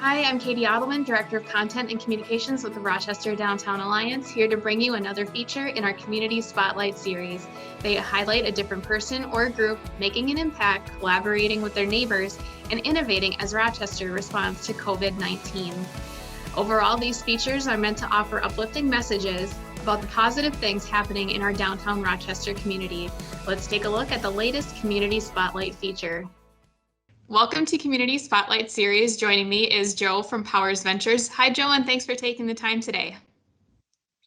Hi, I'm Katie Ottleman, Director of Content and Communications with the Rochester Downtown Alliance, here to bring you another feature in our Community Spotlight series. They highlight a different person or group making an impact, collaborating with their neighbors, and innovating as Rochester responds to COVID-19. Overall, these features are meant to offer uplifting messages about the positive things happening in our downtown Rochester community. Let's take a look at the latest Community Spotlight feature. Welcome to Community Spotlight Series. Joining me is Joe from Powers Ventures. Hi, Joe, and thanks for taking the time today.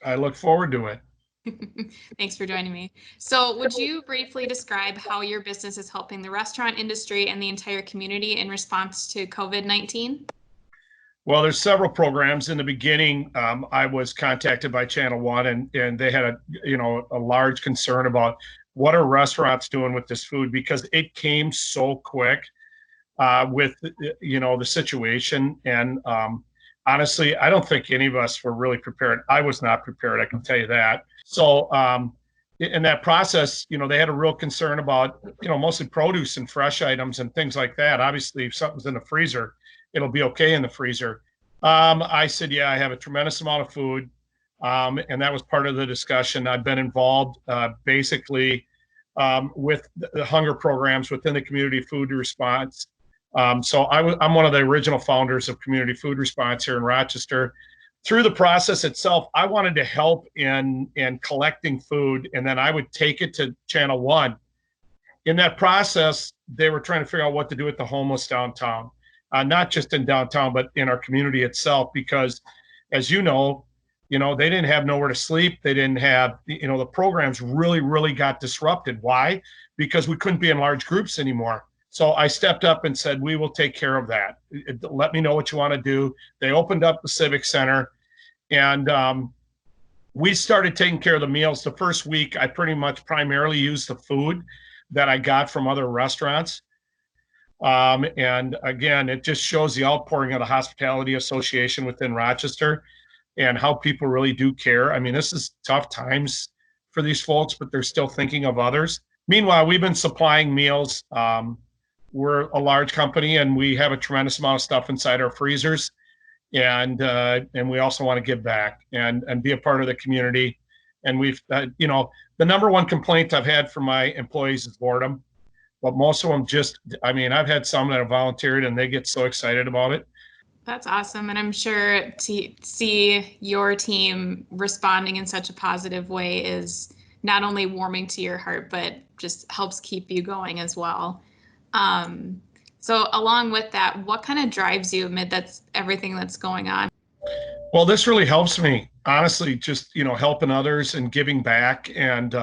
I look forward to it. Thanks for joining me. So would you briefly describe how your business is helping the restaurant industry and the entire community in response to COVID-19? Well, there's several programs. In the beginning, I was contacted by Channel One, and they had a large concern about what are restaurants doing with this food, because it came so quick with the situation. And honestly, I don't think any of us were really prepared. I was not prepared, I can tell you that. So in that process, they had a real concern about mostly produce and fresh items and things like that. Obviously, if something's in the freezer, it'll be okay in the freezer. I said, yeah, I have a tremendous amount of food, and that was part of the discussion. I've been involved basically with the hunger programs within the community food response. So I'm one of the original founders of Community Food Response here in Rochester. Through the process itself, I wanted to help in collecting food, and then I would take it to Channel One. In that process, they were trying to figure out what to do with the homeless downtown, not just in downtown, but in our community itself, because as they didn't have nowhere to sleep. They didn't have, the programs really got disrupted. Why? Because we couldn't be in large groups anymore. So I stepped up and said, we will take care of that. Let me know what you want to do. They opened up the Civic Center, and we started taking care of the meals. The first week, I pretty much primarily used the food that I got from other restaurants. And again, it just shows the outpouring of the Hospitality Association within Rochester and how people really do care. I mean, this is tough times for these folks, but they're still thinking of others. Meanwhile, we've been supplying meals. We're a large company, and we have a tremendous amount of stuff inside our freezers, and we also want to give back and be a part of the community. And we've, the number one complaint I've had from my employees is boredom, but most of them I've had some that have volunteered, and they get so excited about it. That's awesome. And I'm sure to see your team responding in such a positive way is not only warming to your heart, but just helps keep you going as well. So along with that, what kind of drives you amid everything that's going on? Well, this really helps me, honestly, just, helping others and giving back. And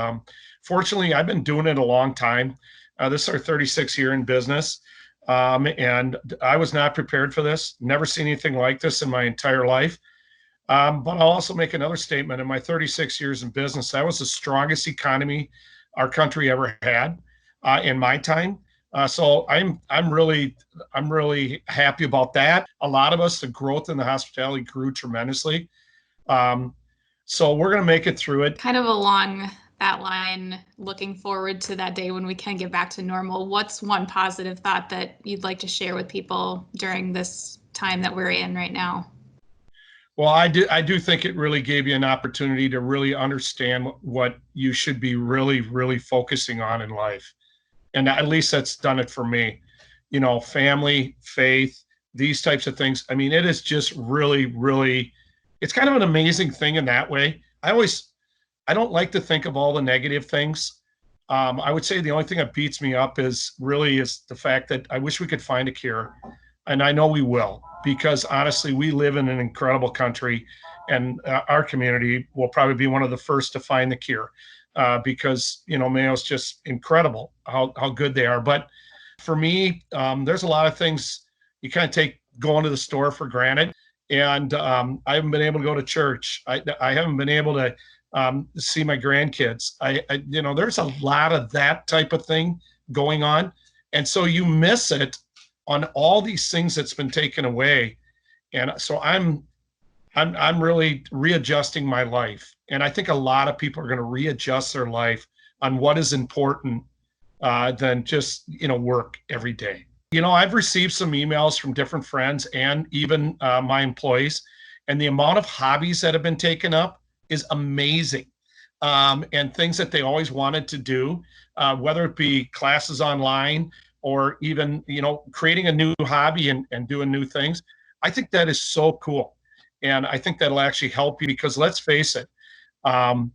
fortunately, I've been doing it a long time. This is our 36th year in business. And I was not prepared for this. Never seen anything like this in my entire life. But I'll also make another statement. In my 36 years in business, that was the strongest economy our country ever had in my time. So I'm really happy about that. A lot of us, the growth in the hospitality grew tremendously. So we're going to make it through it. Kind of along that line, looking forward to that day when we can get back to normal. What's one positive thought that you'd like to share with people during this time that we're in right now? Well, I do think it really gave you an opportunity to really understand what you should be really focusing on in life. And at least that's done it for me. Family, faith, these types of things. I mean, it is just really, it's kind of an amazing thing in that way. I don't like to think of all the negative things. I would say the only thing that beats me up is the fact that I wish we could find a cure. And I know we will, because honestly, we live in an incredible country, and our community will probably be one of the first to find the cure. Because Mayo's just incredible how good they are. But for me, there's a lot of things you kind of take going to the store for granted, and I haven't been able to go to church. I haven't been able to see my grandkids. There's a lot of that type of thing going on, and so you miss it on all these things that's been taken away. And so I'm really readjusting my life. And I think a lot of people are going to readjust their life on what is important than just, work every day. I've received some emails from different friends and even my employees, and the amount of hobbies that have been taken up is amazing. And things that they always wanted to do, whether it be classes online or even, creating a new hobby and doing new things. I think that is so cool. And I think that'll actually help you because let's face it, um,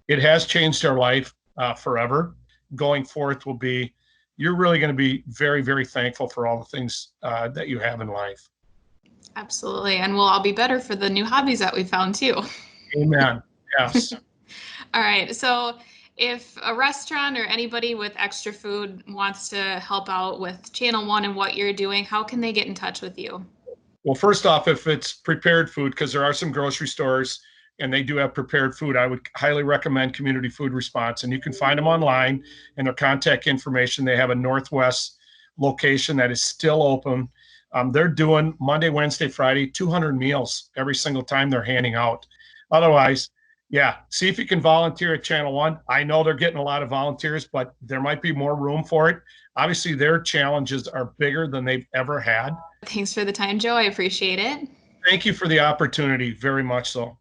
it has changed our life forever. Going forth will be, you're really going to be very, very thankful for all the things that you have in life. Absolutely. And we'll all be better for the new hobbies that we found too. Amen. Yes. All right. So if a restaurant or anybody with extra food wants to help out with Channel One and what you're doing, how can they get in touch with you? Well, first off, if it's prepared food, because there are some grocery stores and they do have prepared food, I would highly recommend Community Food Response. And you can find them online and their contact information. They have a Northwest location that is still open. They're doing Monday, Wednesday, Friday, 200 meals every single time they're handing out. Otherwise, yeah, see if you can volunteer at Channel One. I know they're getting a lot of volunteers, but there might be more room for it. Obviously, their challenges are bigger than they've ever had. Thanks for the time, Joe. I appreciate it. Thank you for the opportunity, very much so.